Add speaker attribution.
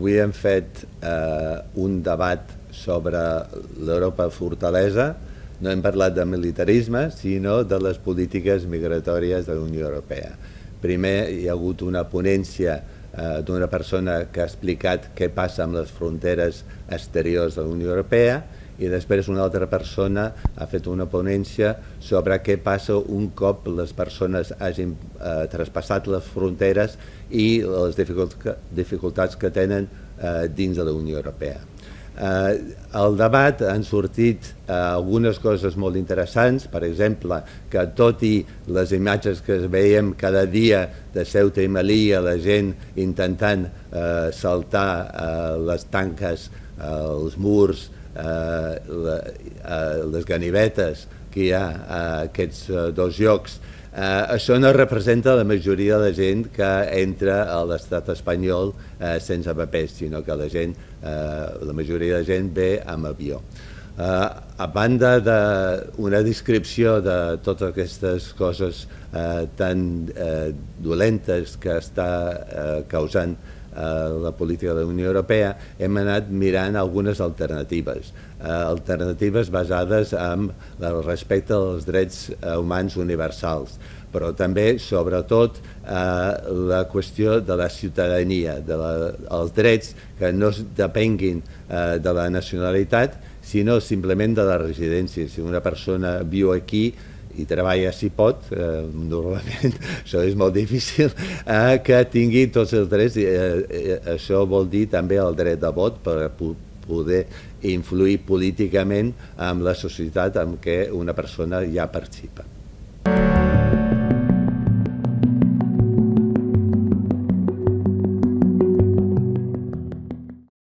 Speaker 1: avui hem fet un debat sobre l'Europa fortalesa. No hem parlat de militarisme, sinó de les polítiques migratòries de la Unió Europea. Primer hi ha hagut una ponència d'una persona que ha explicat què passa amb les fronteres exteriors de la Unió Europea, i després una altra persona ha fet una ponència sobre què passa un cop les persones hagin traspassat les fronteres i les dificultats que tenen dins de la Unió Europea. Al debat han sortit algunes coses molt interessants, per exemple, que tot i les imatges que veiem cada dia de Ceuta i Melilla, la gent intentant saltar les tanques, els murs, les ganivetes que hi ha a aquests dos llocs, això no representa la majoria de la gent que entra a l'estat espanyol sense papers, sinó que la majoria de gent ve amb avió. A banda d'una descripció de totes aquestes coses tan dolentes que està causant la política de la Unió Europea, hem anat mirant algunes alternatives basades en el respecte als drets humans universals, però també, sobretot, la qüestió de la ciutadania, dels drets que no depenguin de la nacionalitat, sinó simplement de la residència. Si una persona viu aquí i treballa si pot, normalment això és molt difícil, que tingui tots els drets. Això vol dir també el dret de vot per poder influir políticament en la societat en què una persona ja participa.